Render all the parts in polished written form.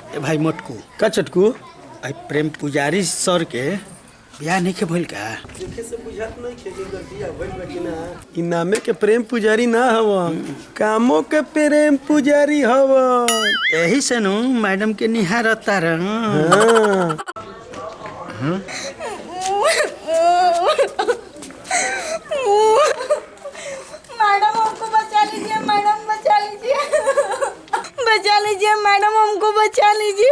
ए भाई मोटकू का चटकू आई प्रेम पुजारी सर के बियाह नहीं के भइल का देखे से बुझात नहीं के बियाह भइल बा कि ना इ नामे के प्रेम पुजारी ना हव कामों के प्रेम पुजारी हव यही से नु मैडम के निहारता रह मैडम हमको बचा लीजिए, मैडम बचा लीजिए, बचा लीजिए मैडम, हमको बचा लीजिए।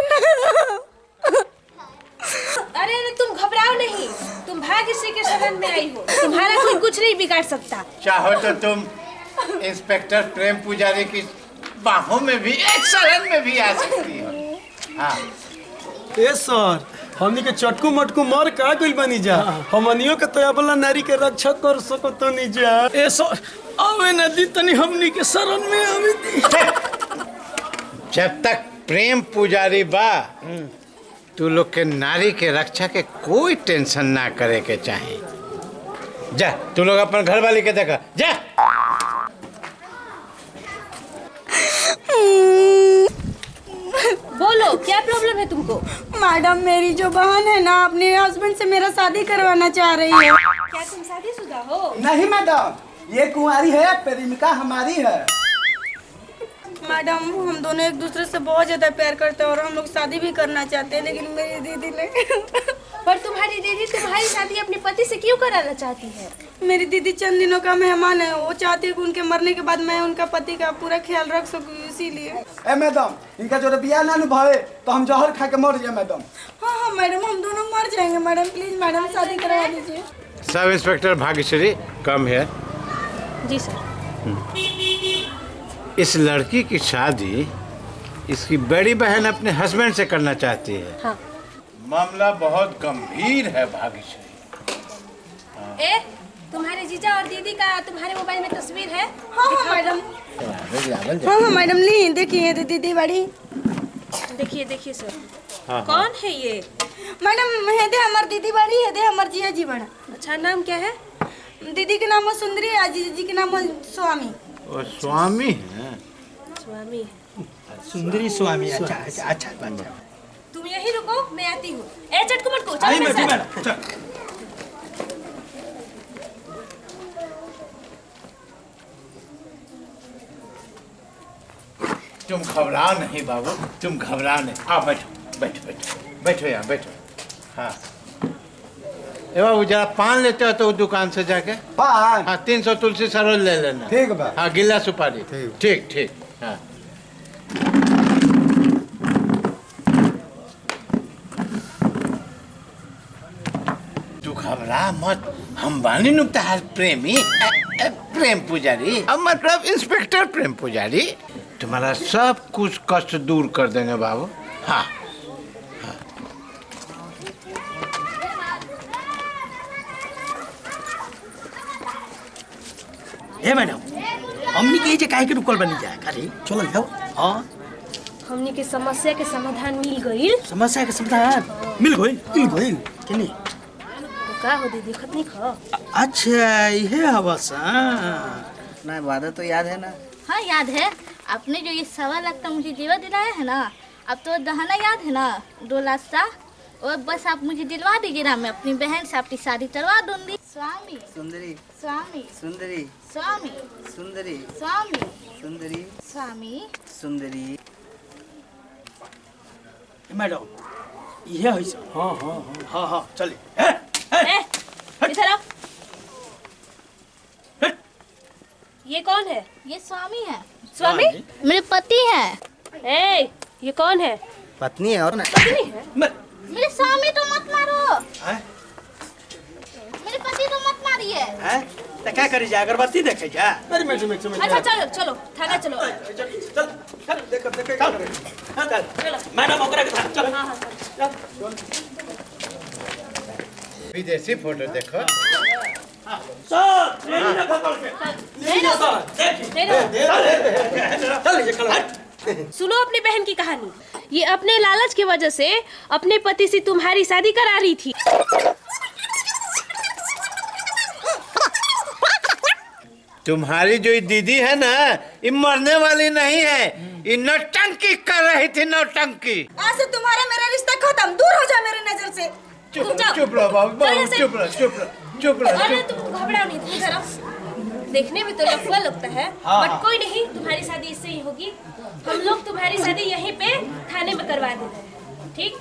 अरे तुम घबराओ नहीं, तुम भाग्यश्री के शरण में आई हो, तुम्हारा कोई कुछ नहीं बिगाड़ सकता। चाहो तो तुम इंस्पेक्टर प्रेम पुजारी की बाहों में भी, एक शरण में भी आ सकती हो। हाँ ए सर हमनी के चटकू मटकू मर का गइल बनी जा हमनियो के तो अबला नारी के रक्षा कर सको तो नहीं जा ए सर आवे न दी तनी हमनी के शरण में आवे दी। जब तक प्रेम पुजारी बा तू लोग के नारी के रक्षा के कोई टेंशन ना करे के चाहे। जा तू लोग अपन घर वाली के देखा जा। बोलो क्या प्रॉब्लम है तुमको? मैडम मेरी जो बहन है ना अपने हस्बैंड से मेरा शादी करवाना चाह रही है। क्या तुम शादीशुदा हो? नहीं मैडम, ये कुंवारी है, प्रेमिका हमारी है। मैडम हम दोनों एक दूसरे से बहुत ज्यादा प्यार करते हैं और हम लोग शादी भी करना चाहते हैं, लेकिन मेरी दीदी ने पर तुम्हारी दीदी तुम्हारी शादी अपने पति से क्यों कराना चाहती है? मेरी दीदी चंद दिनों का मेहमान है, वो चाहती है कि उनके मरने के बाद मैं उनका पति का पूरा ख्याल रख सकूं, इसीलिए। ए मैडम, इनका जो बियाह ना भावे तो हम जहर खा के मर जाए मैडम। हाँ मैडम, हम दोनों मर जाएंगे मैडम, प्लीज मैडम शादी करवा दीजिए। सब इंस्पेक्टर भाग्यश्री कम है। जी सर। इस लड़की की शादी इसकी बड़ी बहन अपने हस्बैंड से करना चाहती है। हाँ। मामला बहुत गंभीर है भाग्यश्री। ए, तुम्हारे जीजा और दीदी का तुम्हारे मोबाइल में तस्वीर है? हाँ मैडम। हाँ मैडम, ली देखिए दीदी बड़ी। देखिए देखिए सर। हाँ, कौन है ये? मैडम है दे हमारी दीदी बड़ी है, दे हमारे जिया जी बड़ा। अच्छा, नाम क्या है? दीदी के नाम है सुंदरी, जीजा जी के नाम है स्वामी। वो स्वामी है। स्वामी है। सुंदरी स्वामी। अच्छा अच्छा अच्छा अच्छा तुम यही रुको, मैं आती हूँ। ए चटकू मटकू चलो मेरे साथ। तुम घबराओ नहीं बाबू, तुम घबराओ नहीं। आओ बैठो बैठो बैठो बैठो यहाँ बैठो। हाँ ए बाबू जरा पान लेते हो तो दुकान से जाके। पान? हाँ 300 तुलसी सरोज ले लेना। ठीक बा। हाँ गिल्ला सुपारी। ठीक ठीक। हाँ तू घबरा मत, हम बानी नुकता है प्रेमी प्रेम पुजारी, अब मतलब इंस्पेक्टर प्रेम पुजारी। तुम्हारा सब कुछ कष्ट दूर कर देंगे बाबू। हाँ ए मैडम हमनी के जे काहे के रुकल बनी जाए अरे चलो जाओ। हां हमनी के समस्या के समाधान मिल गई। समस्या के समाधान मिल गइल केनी तो का हो दीदी खत नहीं खा? अच्छा ये हवस ना वादा तो याद है ना? हाँ याद है। आपने जो ये 1.25 लाख का मुझे जेवर दिलाया है ना, अब तो दहाना याद है ना 2 लाख का, और बस आप मुझे दिलवा दीजिए ना, मैं अपनी बहन से आपकी शादी करवा दूंगी। स्वामी सुंदरी स्वामी सुंदरी स्वामी सुंदरी स्वामी सुंदरी स्वामी सुंदरी। मैडम ये है सर। हां हां हां हां चले। ए, इधर आओ। ये कौन है? ये स्वामी है। स्वामी? मेरे पति है। ए, ये कौन है? पत्नी है और ना? पत्नी है? मेरे स्वामी तो मत मारो। हैं मेरे पति तो मत मारिए। हैं त क्या करी जा अगरबत्ती देखे जा। अरे मैडम अच्छा चलो चलो थाना चलो। चल देखो चल मैडम ओकरा के साथ चल। हाँ विदेशी फोटो देखो। सर नहीं रखा कर के नहीं सर सुनो अपनी बहन की कहानी। ये अपने लालच की वजह से अपने पति से तुम्हारी शादी करा रही थी। तुम्हारी जो ये दीदी है ना, ये मरने वाली नहीं है, ये नौटंकी कर रही थी, नौटंकी। आज से तुम्हारा मेरा रिश्ता खत्म, दूर हो जा मेरी नजर से। चुप रहो बाबू, चुप रहो। अरे तुम घबराओ नहीं, तुम इधर आओ। देखने में तो लफड़ा लगता है, बट कोई नहीं, तुम्हारी शादी इससे ही होगी। हम लोग तुम्हारी शादी यहीं पे थाने में करवा देते हैं, ठीक?